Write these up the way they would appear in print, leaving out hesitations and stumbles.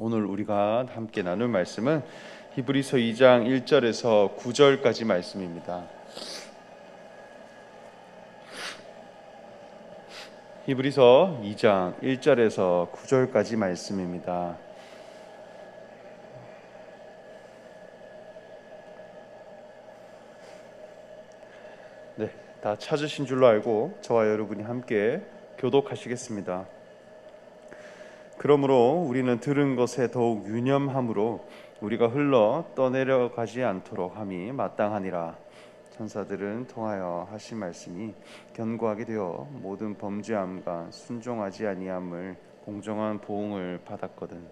오늘 우리가 함께 나눌 말씀은 히브리서 2장 1절에서 9절까지 말씀입니다. 히브리서 2장 1절에서 9절까지 말씀입니다. 네, 다 찾으신 줄로 알고 저와 여러분이 함께 교독하시겠습니다. 그러므로 우리는 들은 것에 더욱 유념함으로 우리가 흘러 떠내려가지 않도록 함이 마땅하니라. 천사들은 통하여 하신 말씀이 견고하게 되어 모든 범죄함과 순종하지 아니함을 공정한 보응을 받았거든.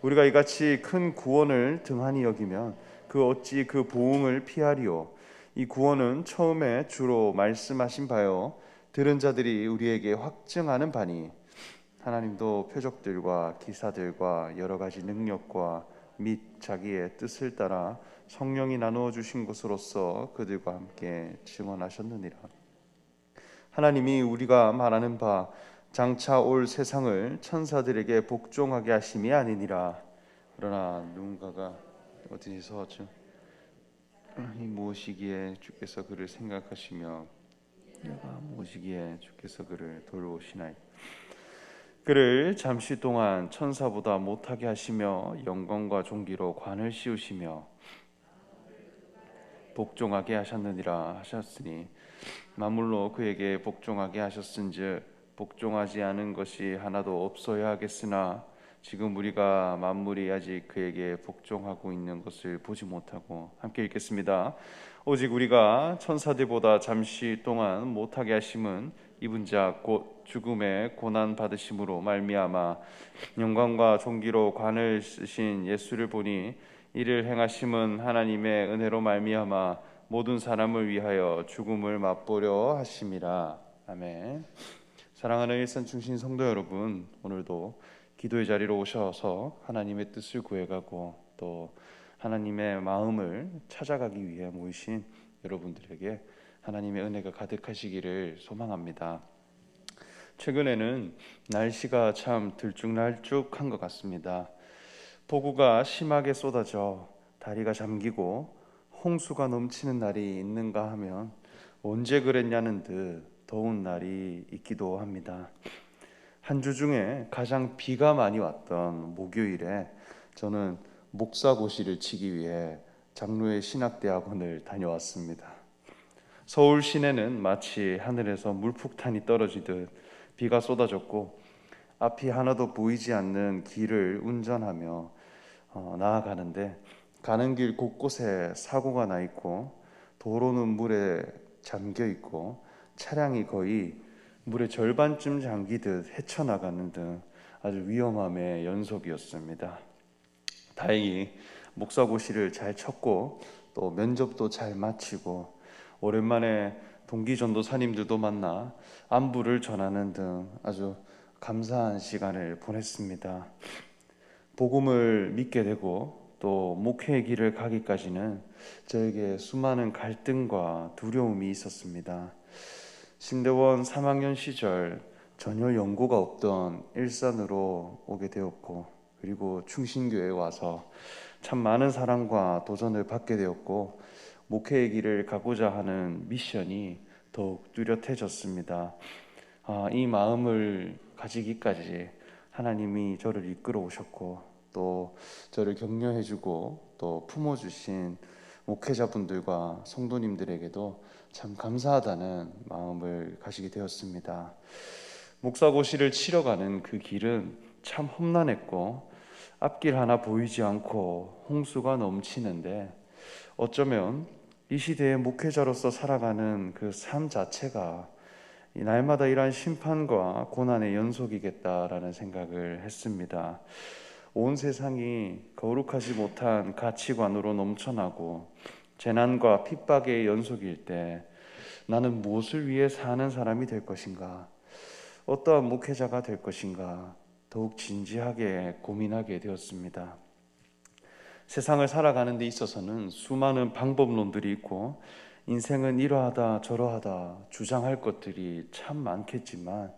우리가 이같이 큰 구원을 등한히 여기면 그 어찌 그 보응을 피하리요. 이 구원은 처음에 주로 말씀하신 바요 들은 자들이 우리에게 확증하는 바니 하나님도 표적들과 기사들과 여러 가지 능력과 및 자기의 뜻을 따라 성령이 나누어 주신 것으로서 그들과 함께 증언하셨느니라. 하나님이 우리가 말하는 바 장차 올 세상을 천사들에게 복종하게 하심이 아니니라. 그러나 누군가가 어디서 이 무엇이기에 주께서 그를 생각하시며 내가 무엇이기에 주께서 그를 돌보시나이까. 그를 잠시 동안 천사보다 못하게 하시며 영광과 존귀로 관을 씌우시며 복종하게 하셨느니라 하셨으니 만물로 그에게 복종하게 하셨은즉 복종하지 않은 것이 하나도 없어야 하겠으나 지금 우리가 만물이 아직 그에게 복종하고 있는 것을 보지 못하고 함께 읽겠습니다. 오직 우리가 천사들보다 잠시 동안 못하게 하심은 입은 자 곧 죽음의 고난 받으심으로 말미암아 영광과 존귀로 관을 쓰신 예수를 보니 이를 행하심은 하나님의 은혜로 말미암아 모든 사람을 위하여 죽음을 맛보려 하심이라. 아멘. 사랑하는 일산 중심 성도 여러분, 오늘도 기도의 자리로 오셔서 하나님의 뜻을 구해가고 또 하나님의 마음을 찾아가기 위해 모이신 여러분들에게 하나님의 은혜가 가득하시기를 소망합니다. 최근에는 날씨가 참 들쭉날쭉한 것 같습니다. 폭우가 심하게 쏟아져 다리가 잠기고 홍수가 넘치는 날이 있는가 하면 언제 그랬냐는 듯 더운 날이 있기도 합니다. 한 주 중에 가장 비가 많이 왔던 목요일에 저는 목사고시를 치기 위해 장로의 신학대학원을 다녀왔습니다. 서울 시내는 마치 하늘에서 물폭탄이 떨어지듯 비가 쏟아졌고 앞이 하나도 보이지 않는 길을 운전하며 나아가는데 가는 길 곳곳에 사고가 나 있고 도로는 물에 잠겨 있고 차량이 거의 물의 절반쯤 잠기듯 헤쳐나가는 등 아주 위험함의 연속이었습니다. 다행히 목사고시를 잘 쳤고 또 면접도 잘 마치고 오랜만에 동기 전도사님들도 만나 안부를 전하는 등 아주 감사한 시간을 보냈습니다. 복음을 믿게 되고 또 목회의 길을 가기까지는 저에게 수많은 갈등과 두려움이 있었습니다. 신대원 3학년 시절 전혀 연고가 없던 일산으로 오게 되었고 그리고 충신교회에 와서 참 많은 사랑과 도전을 받게 되었고 목회의 길을 가고자 하는 미션이 더욱 뚜렷해졌습니다. 이 마음을 가지기까지 하나님이 저를 이끌어 오셨고 또 저를 격려해주고 또 품어주신 목회자분들과 성도님들에게도 참 감사하다는 마음을 가지게 되었습니다. 목사고시를 치러 가는 그 길은 참 험난했고 앞길 하나 보이지 않고 홍수가 넘치는데 어쩌면 이 시대의 목회자로서 살아가는 그 삶 자체가 날마다 이러한 심판과 고난의 연속이겠다라는 생각을 했습니다. 온 세상이 거룩하지 못한 가치관으로 넘쳐나고 재난과 핍박의 연속일 때 나는 무엇을 위해 사는 사람이 될 것인가? 어떠한 목회자가 될 것인가? 더욱 진지하게 고민하게 되었습니다. 세상을 살아가는 데 있어서는 수많은 방법론들이 있고 인생은 이러하다 저러하다 주장할 것들이 참 많겠지만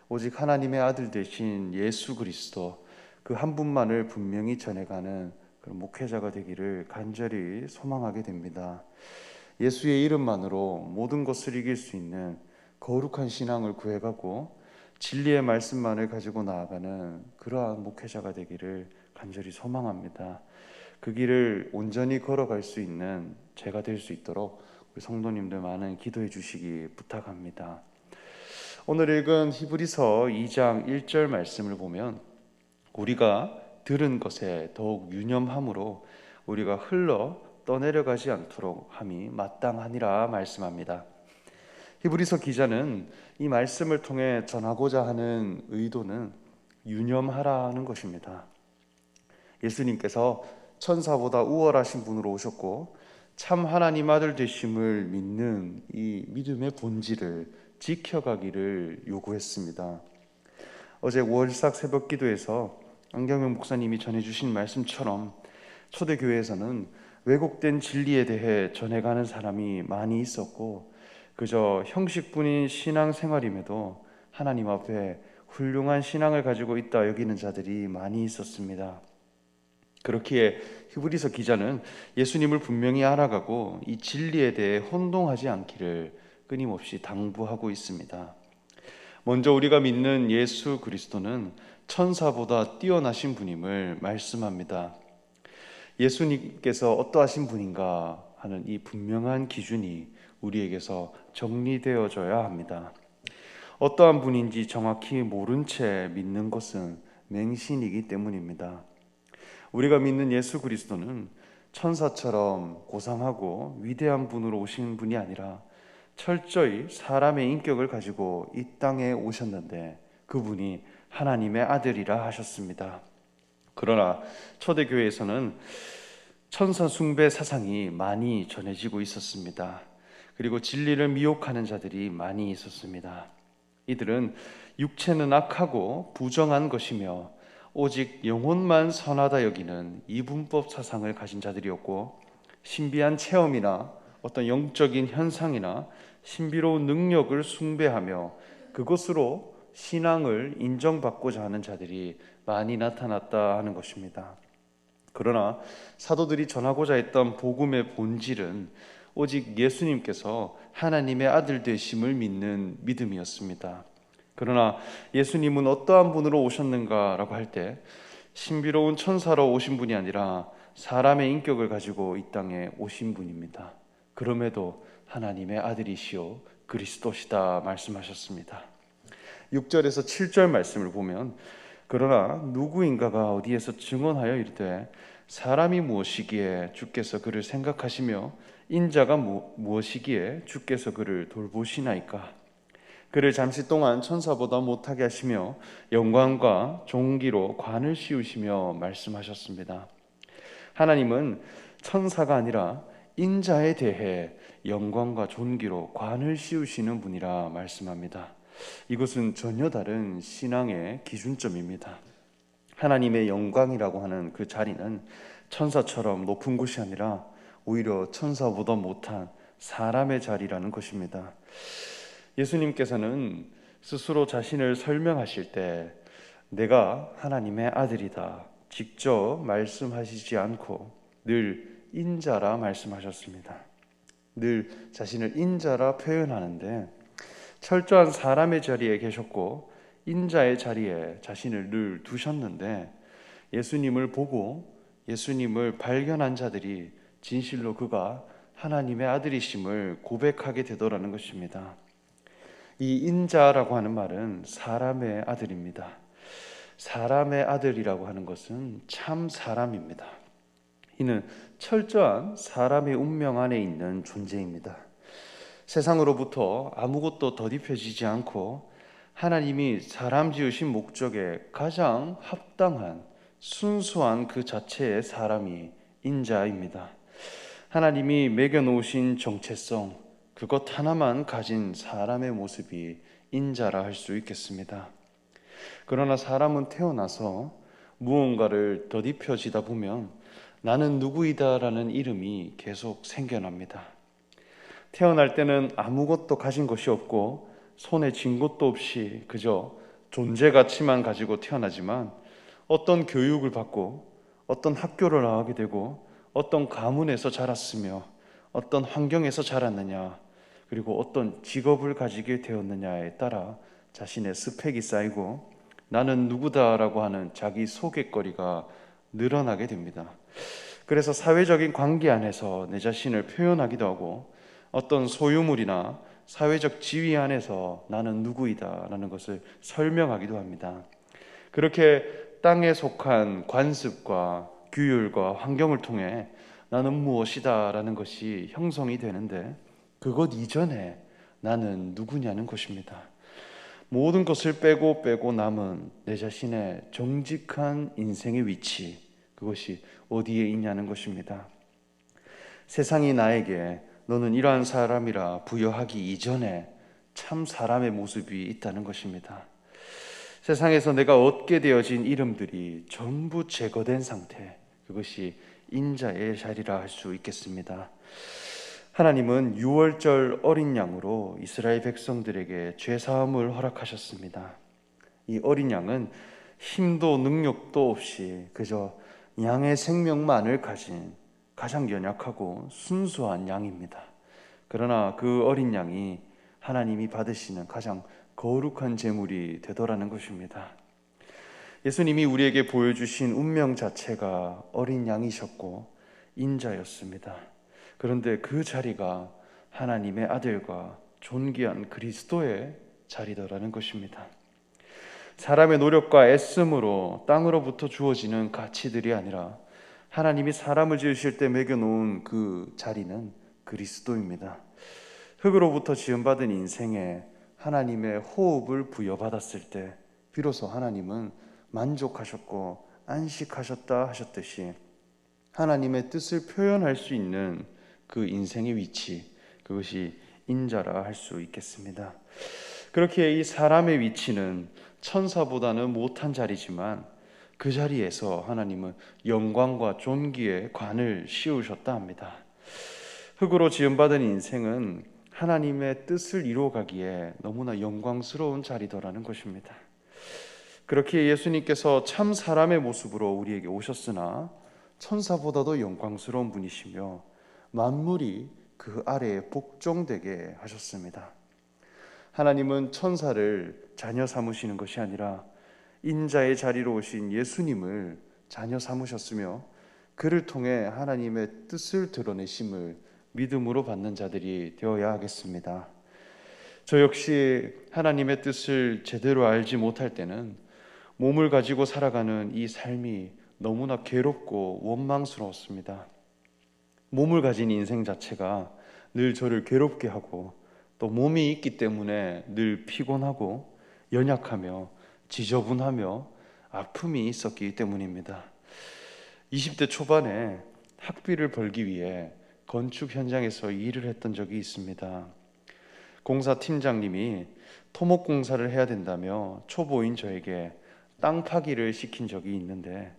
오직 하나님의 아들 되신 예수 그리스도 그 한 분만을 분명히 전해가는 그런 목회자가 되기를 간절히 소망하게 됩니다. 예수의 이름만으로 모든 것을 이길 수 있는 거룩한 신앙을 구해가고 진리의 말씀만을 가지고 나아가는 그러한 목회자가 되기를 간절히 소망합니다. 그 길을 온전히 걸어갈 수 있는 제가 될 수 있도록 우리 성도님들 많은 기도해 주시기 부탁합니다. 오늘 읽은 히브리서 2장 1절 말씀을 보면 우리가 들은 것에 더욱 유념함으로 우리가 흘러 떠내려가지 않도록 함이 마땅하니라 말씀합니다. 히브리서 기자는 이 말씀을 통해 전하고자 하는 의도는 유념하라는 것입니다. 예수님께서 천사보다 우월하신 분으로 오셨고 참 하나님 아들 되심을 믿는 이 믿음의 본질을 지켜가기를 요구했습니다. 어제 월삭 새벽 기도에서 안경영 목사님이 전해주신 말씀처럼 초대교회에서는 왜곡된 진리에 대해 전해가는 사람이 많이 있었고 그저 형식뿐인 신앙생활임에도 하나님 앞에 훌륭한 신앙을 가지고 있다 여기는 자들이 많이 있었습니다. 그렇기에 히브리서 기자는 예수님을 분명히 알아가고 이 진리에 대해 혼동하지 않기를 끊임없이 당부하고 있습니다. 먼저 우리가 믿는 예수 그리스도는 천사보다 뛰어나신 분임을 말씀합니다. 예수님께서 어떠하신 분인가 하는 이 분명한 기준이 우리에게서 정리되어져야 합니다. 어떠한 분인지 정확히 모른 채 믿는 것은 맹신이기 때문입니다. 우리가 믿는 예수 그리스도는 천사처럼 고상하고 위대한 분으로 오신 분이 아니라 철저히 사람의 인격을 가지고 이 땅에 오셨는데 그분이 하나님의 아들이라 하셨습니다. 그러나 초대교회에서는 천사 숭배 사상이 많이 전해지고 있었습니다. 그리고 진리를 미혹하는 자들이 많이 있었습니다. 이들은 육체는 악하고 부정한 것이며 오직 영혼만 선하다 여기는 이분법 사상을 가진 자들이었고 신비한 체험이나 어떤 영적인 현상이나 신비로운 능력을 숭배하며 그것으로 신앙을 인정받고자 하는 자들이 많이 나타났다 하는 것입니다. 그러나 사도들이 전하고자 했던 복음의 본질은 오직 예수님께서 하나님의 아들 되심을 믿는 믿음이었습니다. 그러나 예수님은 어떠한 분으로 오셨는가라고 할 때 신비로운 천사로 오신 분이 아니라 사람의 인격을 가지고 이 땅에 오신 분입니다. 그럼에도 하나님의 아들이시오 그리스도시다 말씀하셨습니다. 6절에서 7절 말씀을 보면 그러나 누구인가가 어디에서 증언하여 이르되 사람이 무엇이기에 주께서 그를 생각하시며 인자가 무엇이기에 주께서 그를 돌보시나이까. 그를 잠시 동안 천사보다 못하게 하시며 영광과 존귀로 관을 씌우시며 말씀하셨습니다. 하나님은 천사가 아니라 인자에 대해 영광과 존귀로 관을 씌우시는 분이라 말씀합니다. 이것은 전혀 다른 신앙의 기준점입니다. 하나님의 영광이라고 하는 그 자리는 천사처럼 높은 곳이 아니라 오히려 천사보다 못한 사람의 자리라는 것입니다. 예수님께서는 스스로 자신을 설명하실 때 내가 하나님의 아들이다 직접 말씀하시지 않고 늘 인자라 말씀하셨습니다. 늘 자신을 인자라 표현하는데 철저한 사람의 자리에 계셨고 인자의 자리에 자신을 늘 두셨는데 예수님을 보고 예수님을 발견한 자들이 진실로 그가 하나님의 아들이심을 고백하게 되더라는 것입니다. 이 인자라고 하는 말은 사람의 아들입니다. 사람의 아들이라고 하는 것은 참 사람입니다. 이는 철저한 사람의 운명 안에 있는 존재입니다. 세상으로부터 아무것도 더딥혀지지 않고 하나님이 사람 지으신 목적에 가장 합당한 순수한 그 자체의 사람이 인자입니다. 하나님이 매겨놓으신 정체성 그것 하나만 가진 사람의 모습이 인자라 할 수 있겠습니다. 그러나 사람은 태어나서 무언가를 더딥혀지다 보면 나는 누구이다라는 이름이 계속 생겨납니다. 태어날 때는 아무것도 가진 것이 없고 손에 쥔 것도 없이 그저 존재 가치만 가지고 태어나지만 어떤 교육을 받고 어떤 학교를 나오게 되고 어떤 가문에서 자랐으며 어떤 환경에서 자랐느냐, 그리고 어떤 직업을 가지게 되었느냐에 따라 자신의 스펙이 쌓이고 나는 누구다라고 하는 자기 소개거리가 늘어나게 됩니다. 그래서 사회적인 관계 안에서 내 자신을 표현하기도 하고 어떤 소유물이나 사회적 지위 안에서 나는 누구이다라는 것을 설명하기도 합니다. 그렇게 땅에 속한 관습과 규율과 환경을 통해 나는 무엇이다라는 것이 형성이 되는데, 그것 이전에 나는 누구냐는 것입니다. 모든 것을 빼고 남은 내 자신의 정직한 인생의 위치, 그것이 어디에 있냐는 것입니다. 세상이 나에게 너는 이러한 사람이라 부여하기 이전에 참 사람의 모습이 있다는 것입니다. 세상에서 내가 얻게 되어진 이름들이 전부 제거된 상태, 그것이 인자의 자리라 할 수 있겠습니다. 하나님은 유월절 어린 양으로 이스라엘 백성들에게 죄사함을 허락하셨습니다. 이 어린 양은 힘도 능력도 없이 그저 양의 생명만을 가진 가장 연약하고 순수한 양입니다. 그러나 그 어린 양이 하나님이 받으시는 가장 거룩한 제물이 되더라는 것입니다. 예수님이 우리에게 보여주신 운명 자체가 어린 양이셨고 인자였습니다. 그런데 그 자리가 하나님의 아들과 존귀한 그리스도의 자리더라는 것입니다. 사람의 노력과 애씀으로 땅으로부터 주어지는 가치들이 아니라 하나님이 사람을 지으실 때 매겨놓은 그 자리는 그리스도입니다. 흙으로부터 지음받은 인생에 하나님의 호흡을 부여받았을 때 비로소 하나님은 만족하셨고 안식하셨다 하셨듯이 하나님의 뜻을 표현할 수 있는 그 인생의 위치, 그것이 인자라 할 수 있겠습니다. 그렇게 이 사람의 위치는 천사보다는 못한 자리지만 그 자리에서 하나님은 영광과 존귀의 관을 씌우셨다 합니다. 흙으로 지음받은 인생은 하나님의 뜻을 이루어가기에 너무나 영광스러운 자리더라는 것입니다. 그렇게 예수님께서 참 사람의 모습으로 우리에게 오셨으나 천사보다도 영광스러운 분이시며 만물이 그 아래에 복종되게 하셨습니다. 하나님은 천사를 자녀 삼으시는 것이 아니라 인자의 자리로 오신 예수님을 자녀 삼으셨으며 그를 통해 하나님의 뜻을 드러내심을 믿음으로 받는 자들이 되어야 하겠습니다. 저 역시 하나님의 뜻을 제대로 알지 못할 때는 몸을 가지고 살아가는 이 삶이 너무나 괴롭고 원망스러웠습니다. 몸을 가진 인생 자체가 늘 저를 괴롭게 하고 또 몸이 있기 때문에 늘 피곤하고 연약하며 지저분하며 아픔이 있었기 때문입니다. 20대 초반에 학비를 벌기 위해 건축 현장에서 일을 했던 적이 있습니다. 공사 팀장님이 토목 공사를 해야 된다며 초보인 저에게 땅 파기를 시킨 적이 있는데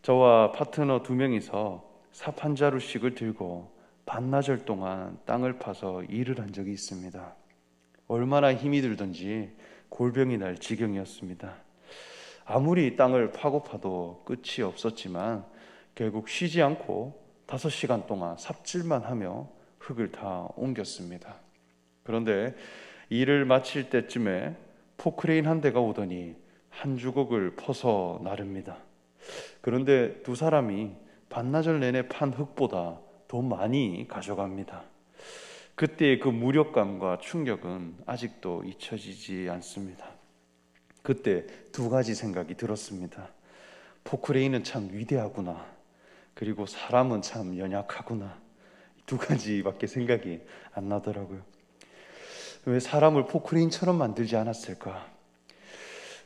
저와 파트너 2명이서 삽 한 자루씩을 들고 반나절 동안 땅을 파서 일을 한 적이 있습니다. 얼마나 힘이 들던지 골병이 날 지경이었습니다. 아무리 땅을 파고 파도 끝이 없었지만 결국 쉬지 않고 5시간 동안 삽질만 하며 흙을 다 옮겼습니다. 그런데 일을 마칠 때쯤에 포크레인 한 대가 오더니 한 주걱을 퍼서 나릅니다. 그런데 2사람이 반나절 내내 판 흙보다 더 많이 가져갑니다. 그때의 그 무력감과 충격은 아직도 잊혀지지 않습니다. 그때 2가지 생각이 들었습니다. 포크레인은 참 위대하구나, 그리고 사람은 참 연약하구나. 2가지밖에 생각이 안 나더라고요. 왜 사람을 포크레인처럼 만들지 않았을까?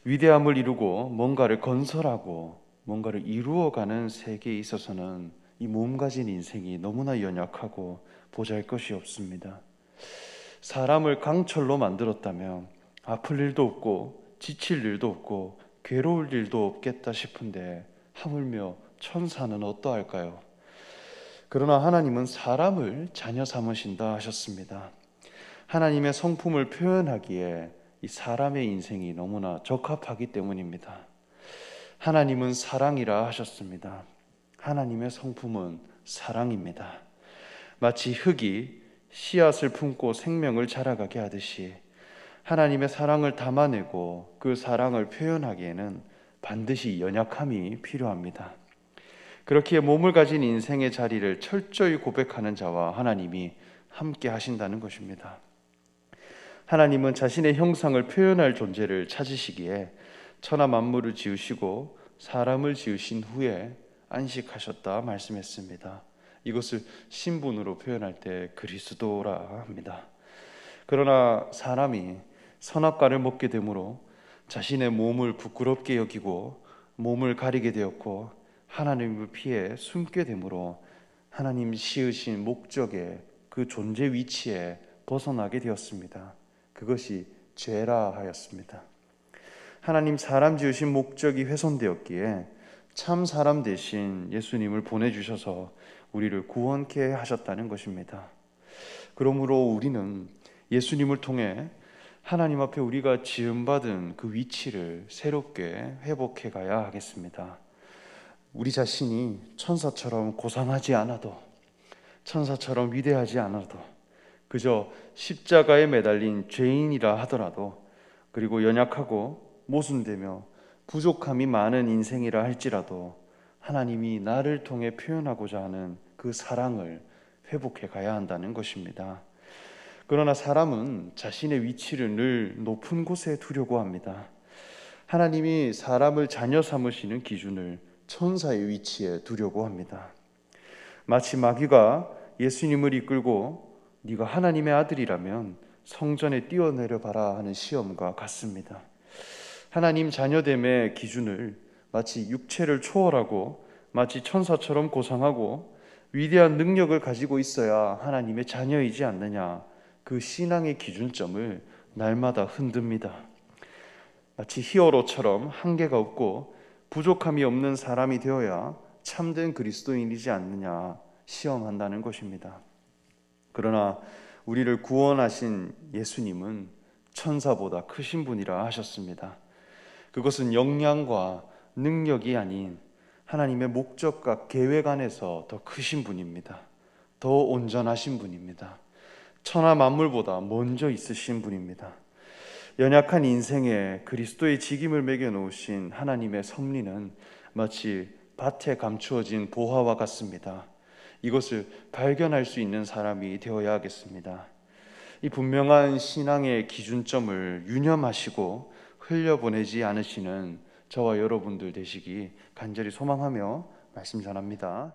위대함을 이루고 뭔가를 건설하고 뭔가를 이루어가는 세계에 있어서는 이 몸 가진 인생이 너무나 연약하고 보잘것이 없습니다. 사람을 강철로 만들었다면 아플 일도 없고 지칠 일도 없고 괴로울 일도 없겠다 싶은데 하물며 천사는 어떠할까요? 그러나 하나님은 사람을 자녀 삼으신다 하셨습니다. 하나님의 성품을 표현하기에 이 사람의 인생이 너무나 적합하기 때문입니다. 하나님은 사랑이라 하셨습니다. 하나님의 성품은 사랑입니다. 마치 흙이 씨앗을 품고 생명을 자라가게 하듯이 하나님의 사랑을 담아내고 그 사랑을 표현하기에는 반드시 연약함이 필요합니다. 그렇기에 몸을 가진 인생의 자리를 철저히 고백하는 자와 하나님이 함께 하신다는 것입니다. 하나님은 자신의 형상을 표현할 존재를 찾으시기에 천하 만물을 지으시고 사람을 지으신 후에 안식하셨다 말씀했습니다. 이것을 신분으로 표현할 때 그리스도라 합니다. 그러나 사람이 선악과를 먹게 되므로 자신의 몸을 부끄럽게 여기고 몸을 가리게 되었고 하나님을 피해 숨게 되므로 하나님 지으신 목적의 그 존재 위치에 벗어나게 되었습니다. 그것이 죄라 하였습니다. 하나님 사람 지으신 목적이 훼손되었기에 참 사람 대신 예수님을 보내주셔서 우리를 구원케 하셨다는 것입니다. 그러므로 우리는 예수님을 통해 하나님 앞에 우리가 지음받은 그 위치를 새롭게 회복해 가야 하겠습니다. 우리 자신이 천사처럼 고상하지 않아도, 천사처럼 위대하지 않아도, 그저 십자가에 매달린 죄인이라 하더라도, 그리고 연약하고 모순되며 부족함이 많은 인생이라 할지라도 하나님이 나를 통해 표현하고자 하는 그 사랑을 회복해 가야 한다는 것입니다. 그러나 사람은 자신의 위치를 늘 높은 곳에 두려고 합니다. 하나님이 사람을 자녀 삼으시는 기준을 천사의 위치에 두려고 합니다. 마치 마귀가 예수님을 이끌고 네가 하나님의 아들이라면 성전에 뛰어내려 봐라 하는 시험과 같습니다. 하나님 자녀됨의 기준을 마치 육체를 초월하고 마치 천사처럼 고상하고 위대한 능력을 가지고 있어야 하나님의 자녀이지 않느냐, 그 신앙의 기준점을 날마다 흔듭니다. 마치 히어로처럼 한계가 없고 부족함이 없는 사람이 되어야 참된 그리스도인이지 않느냐 시험한다는 것입니다. 그러나 우리를 구원하신 예수님은 천사보다 크신 분이라 하셨습니다. 그것은 역량과 능력이 아닌 하나님의 목적과 계획 안에서 더 크신 분입니다. 더 온전하신 분입니다. 천하 만물보다 먼저 있으신 분입니다. 연약한 인생에 그리스도의 직임을 매겨 놓으신 하나님의 섭리는 마치 밭에 감추어진 보화와 같습니다. 이것을 발견할 수 있는 사람이 되어야 하겠습니다. 이 분명한 신앙의 기준점을 유념하시고 흘려보내지 않으시는 저와 여러분들 되시기 간절히 소망하며 말씀 전합니다.